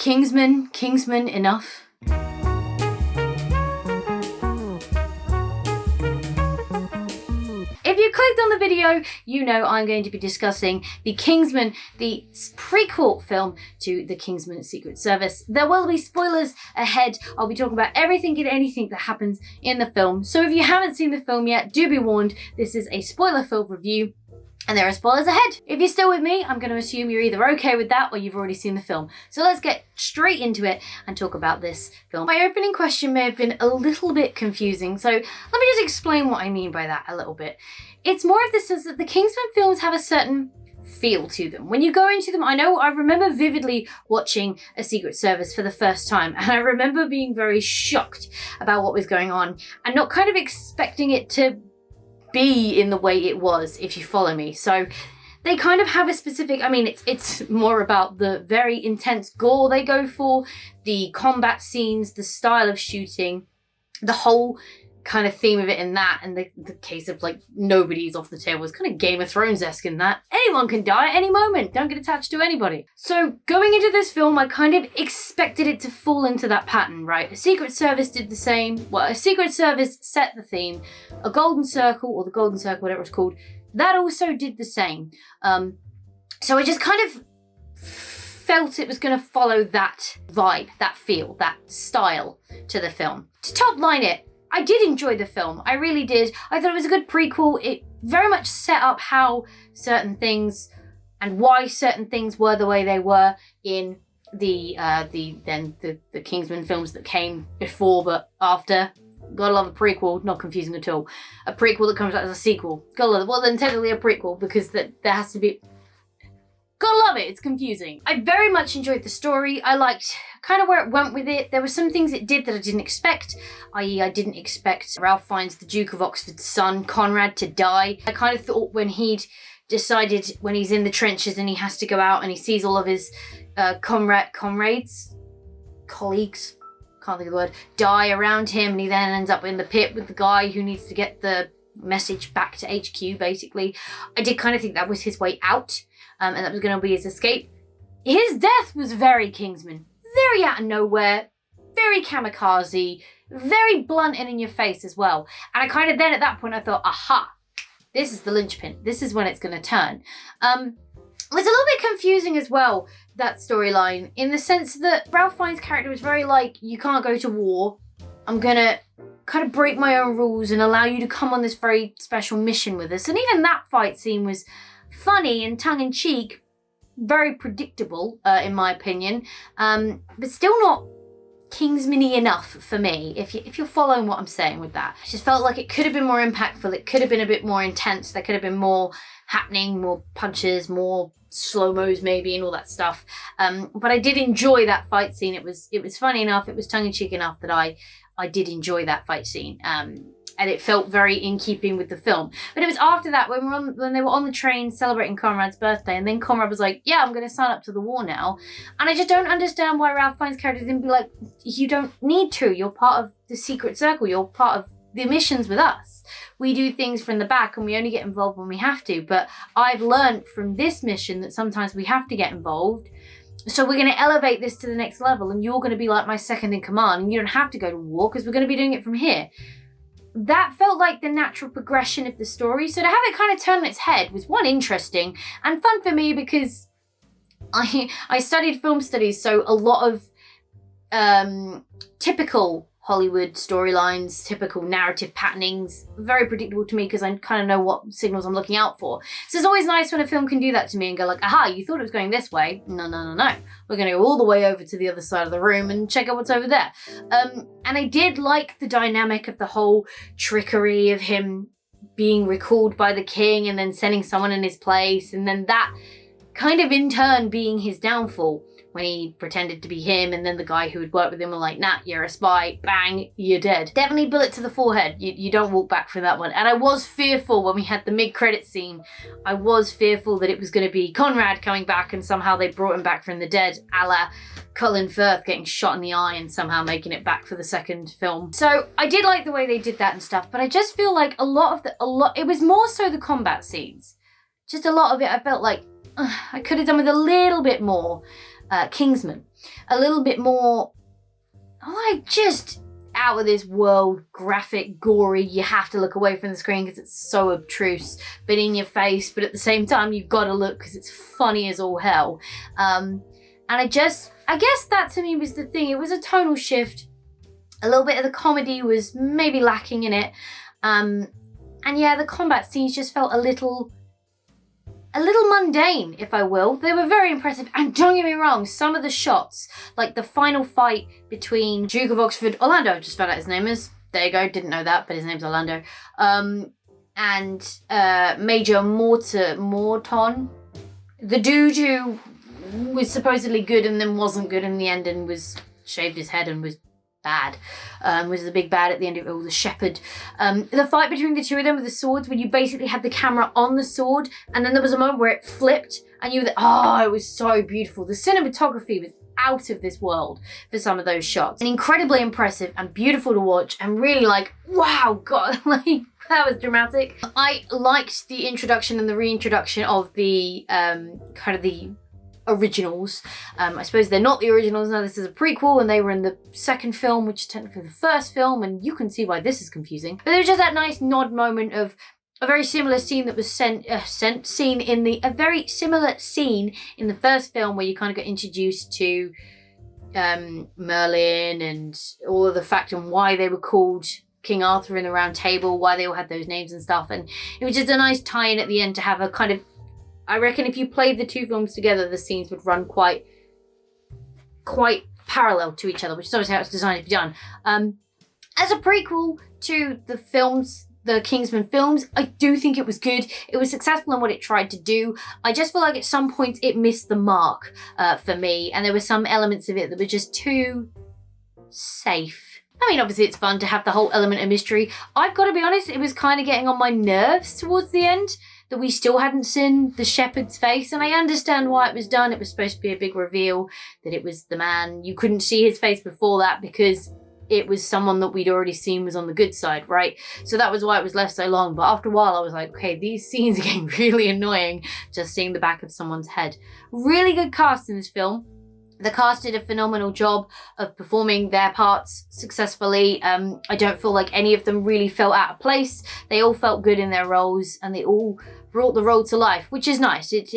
Kingsman enough? If you clicked on the video, you know I'm going to be discussing the Kingsman, the prequel film to the Kingsman Secret Service. There will be spoilers ahead. I'll be talking about everything and anything that happens in the film. So if you haven't seen the film yet, do be warned, this is a spoiler-filled review. And there are spoilers ahead. If you're still with me, I'm going to assume you're either okay with that or you've already seen the film. So let's get straight into it and talk about this film. My opening question may have been a little bit confusing, so let me just explain what I mean by that a little bit. It's more of the sense that the Kingsman films have a certain feel to them. When you go into them, I remember vividly watching A Secret Service for the first time, and I remember being very shocked about what was going on and not kind of expecting it to be in the way it was, if you follow me. So they kind of have a specific, it's more about the very intense gore they go for, the combat scenes, the style of shooting, the whole kind of theme of it in that, and the case of like nobody's off the table is kind of Game of Thrones-esque in that. Anyone can die at any moment, don't get attached to anybody. So going into this film, I kind of expected it to fall into that pattern, right? A Secret Service did the same. Well, A Secret Service set the theme. A Golden Circle, or the Golden Circle, whatever it's called, that also did the same. So I just kind of felt it was going to follow that vibe, that feel, that style to the film. To top line it, I did enjoy the film. I really did. I thought it was a good prequel. It very much set up how certain things and why certain things were the way they were in the Kingsman films that came before but after. Gotta love a prequel, not confusing at all. A prequel that comes out as a sequel. Gotta love it. Well, then technically a prequel because there has to be... Gotta love it, it's confusing. I very much enjoyed the story. I liked kind of where it went with it. There were some things it did that I didn't expect, i.e. I didn't expect Ralph Fiennes, the Duke of Oxford's son, Conrad, to die. I kind of thought when he'd decided, when he's in the trenches and he has to go out and he sees all of his comrades, colleagues, can't think of the word, die around him, and he then ends up in the pit with the guy who needs to get the message back to HQ, basically. I did kind of think that was his way out. And that was going to be his escape. His death was very Kingsman. Very out of nowhere. Very kamikaze. Very blunt and in your face as well. And I kind of then at that point I thought, aha, this is the linchpin. This is when it's going to turn. It was a little bit confusing as well, that storyline, in the sense that Ralph Fiennes' character was very like, you can't go to war. I'm going to kind of break my own rules and allow you to come on this very special mission with us. And even that fight scene was funny and tongue-in-cheek, very predictable, in my opinion, but still not Kingsman-y enough for me, if you're following what I'm saying with that. I just felt like it could have been more impactful, it could have been a bit more intense, there could have been more happening, more punches, more slow-mos maybe, and all that stuff. But I did enjoy that fight scene. It was funny enough, it was tongue-in-cheek enough that I did enjoy that fight scene. And it felt very in keeping with the film. But it was after that, when they were on the train celebrating Conrad's birthday, and then Conrad was like, yeah, I'm going to sign up to the war now. And I just don't understand why Ralph Fiennes' character didn't be like, you don't need to. You're part of the Secret Circle. You're part of the missions with us. We do things from the back and we only get involved when we have to. But I've learned from this mission that sometimes we have to get involved. So we're going to elevate this to the next level, and you're going to be like my second in command, and you don't have to go to war because we're going to be doing it from here. That felt like the natural progression of the story. So to have it kind of turn on its head was, one, interesting and fun for me because I studied film studies, so a lot of typical Hollywood storylines, typical narrative patternings, very predictable to me because I kind of know what signals I'm looking out for. So it's always nice when a film can do that to me and go like, aha, you thought it was going this way. No. We're going to go all the way over to the other side of the room and check out what's over there. And I did like the dynamic of the whole trickery of him being recalled by the king and then sending someone in his place, and then that kind of in turn being his downfall. When he pretended to be him, and then the guy who had worked with him were like, nah, you're a spy, bang, you're dead. Definitely bullet to the forehead. You don't walk back from that one. And I was fearful when we had the mid-credit scene, I was fearful that it was going to be Conrad coming back and somehow they brought him back from the dead, a la Colin Firth getting shot in the eye and somehow making it back for the second film. So I did like the way they did that and stuff, but I just feel like it was more so the combat scenes. Just a lot of it, I felt like I could have done with a little bit more. Kingsman. A little bit more, like, just out of this world, graphic, gory. You have to look away from the screen because it's so obtruse, but in your face. But at the same time, you've got to look because it's funny as all hell. And I guess that to me was the thing. It was a tonal shift. A little bit of the comedy was maybe lacking in it. And yeah, the combat scenes just felt a little mundane, if I will. They were very impressive, and don't get me wrong, some of the shots, like the final fight between Duke of Oxford, Orlando, I just found out his name is, there you go, didn't know that, but his name's Orlando, and Major Morton, the dude who was supposedly good and then wasn't good in the end and was shaved his head and was bad, was the big bad at the end of it all, the shepherd. The fight between the two of them with the swords, when you basically had the camera on the sword and then there was a moment where it flipped and you were it was so beautiful. The cinematography was out of this world for some of those shots, and incredibly impressive and beautiful to watch, and really like, wow, God, like, that was dramatic. I liked the introduction and the reintroduction of the kind of the originals. I suppose they're not the originals now, this is a prequel, and they were in the second film, which is technically the first film, and you can see why this is confusing. But there was just that nice nod moment of a very similar scene that was seen in a very similar scene in the first film, where you kind of got introduced to Merlin and all of the fact and why they were called King Arthur in the Round Table, why they all had those names and stuff, and it was just a nice tie-in at the end to have a kind of, I reckon if you played the two films together, the scenes would run quite parallel to each other, which is obviously how it's designed to be done. As a prequel to the films, the Kingsman films, I do think it was good. It was successful in what it tried to do. I just feel like at some points it missed the mark for me, and there were some elements of it that were just too safe. I mean, obviously it's fun to have the whole element of mystery. I've got to be honest, it was kind of getting on my nerves towards the end that we still hadn't seen the shepherd's face, and I understand why it was done. It was supposed to be a big reveal that it was the man. You couldn't see his face before that because it was someone that we'd already seen was on the good side, right? So that was why it was left so long. But after a while, I was like, okay, these scenes are getting really annoying, just seeing the back of someone's head. Really good cast in this film. The cast did a phenomenal job of performing their parts successfully. I don't feel like any of them really felt out of place. They all felt good in their roles, and they all brought the role to life, which is nice. It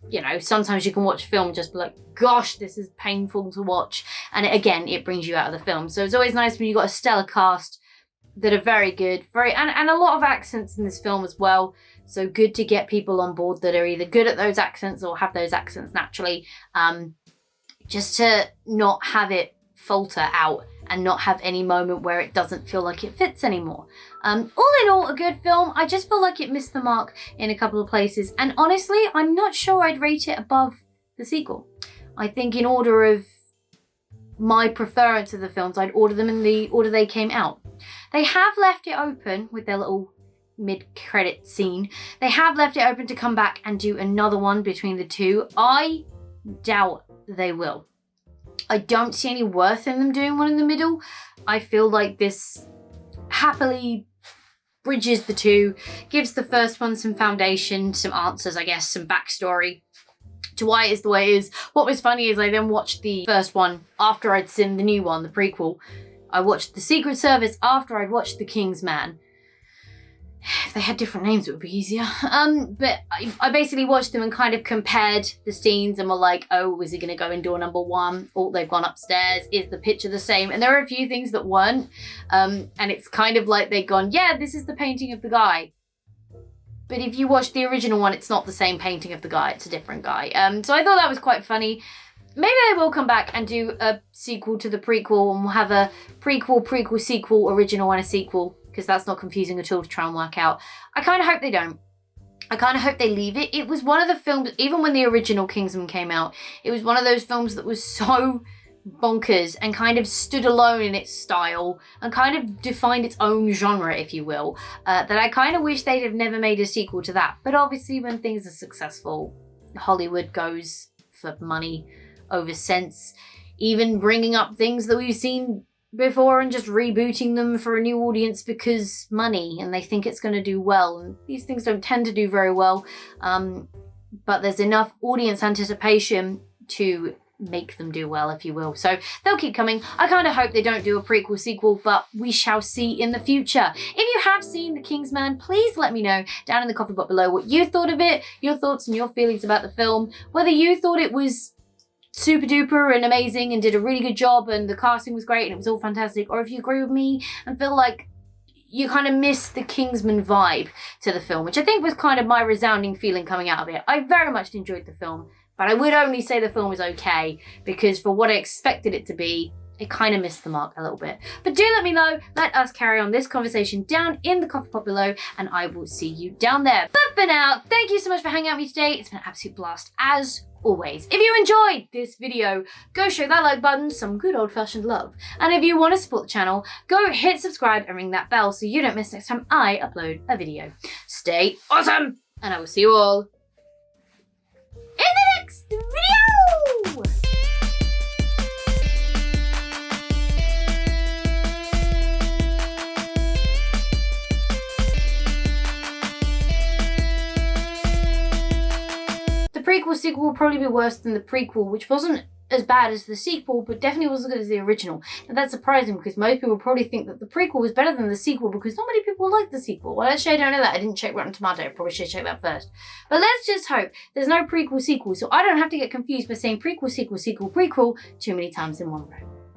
you know, sometimes you can watch a film and just be like, gosh, this is painful to watch. And it brings you out of the film. So it's always nice when you've got a stellar cast that are very good, and a lot of accents in this film as well. So good to get people on board that are either good at those accents or have those accents naturally, just to not have it falter out and not have any moment where it doesn't feel like it fits anymore. All in all, a good film. I just feel like it missed the mark in a couple of places, and honestly, I'm not sure I'd rate it above the sequel. I think in order of my preference of the films, I'd order them in the order they came out. They have left it open with their little mid-credit scene. They have left it open to come back and do another one between the two. I doubt they will. I don't see any worth in them doing one in the middle. I feel like this happily bridges the two, gives the first one some foundation, some answers, I guess, some backstory to why it is the way it is. What was funny is I then watched the first one after I'd seen the new one, the prequel. I watched the Secret Service after I'd watched the Kingsman. If they had different names, it would be easier. But I basically watched them and kind of compared the scenes and were like, oh, is he going to go in door number one? Oh, they've gone upstairs. Is the picture the same? And there are a few things that weren't. And it's kind of like they've gone, yeah, this is the painting of the guy. But if you watch the original one, it's not the same painting of the guy. It's a different guy. So I thought that was quite funny. Maybe they will come back and do a sequel to the prequel, and we'll have a prequel, sequel, original, and a sequel, because that's not confusing at all to try and work out. I kind of hope they don't. I kind of hope they leave it. It was one of the films, even when the original Kingsman came out, it was one of those films that was so bonkers and kind of stood alone in its style and kind of defined its own genre, if you will, that I kind of wish they'd have never made a sequel to that. But obviously when things are successful, Hollywood goes for money over sense, even bringing up things that we've seen before and just rebooting them for a new audience because money, and they think it's going to do well. And these things don't tend to do very well, but there's enough audience anticipation to make them do well, if you will. So they'll keep coming. I kind of hope they don't do a prequel sequel, but we shall see in the future. If you have seen The Kingsman, please let me know down in the comment box below what you thought of it, your thoughts and your feelings about the film, whether you thought it was super duper and amazing and did a really good job and the casting was great and it was all fantastic, or if you agree with me and feel like you kind of missed the Kingsman vibe to the film, which I think was kind of my resounding feeling coming out of it. I very much enjoyed the film, but I would only say the film was okay because for what I expected it to be, it kind of missed the mark a little bit. But do let me know. Let us carry on this conversation down in the comment box below, and I will see you down there. But for now, thank you so much for hanging out with me today. It's been an absolute blast as always. If you enjoyed this video, go show that like button some good old-fashioned love. And if you want to support the channel, go hit subscribe and ring that bell so you don't miss next time I upload a video. Stay awesome, and I will see you all in the next video! The prequel sequel will probably be worse than the prequel, which wasn't as bad as the sequel, but definitely wasn't as good as the original. And that's surprising because most people probably think that the prequel was better than the sequel because not many people like the sequel. Well, actually, I don't know that. I didn't check Rotten Tomato. I probably should check that first. But let's just hope there's no prequel sequel, so I don't have to get confused by saying prequel, sequel, sequel, prequel too many times in one row.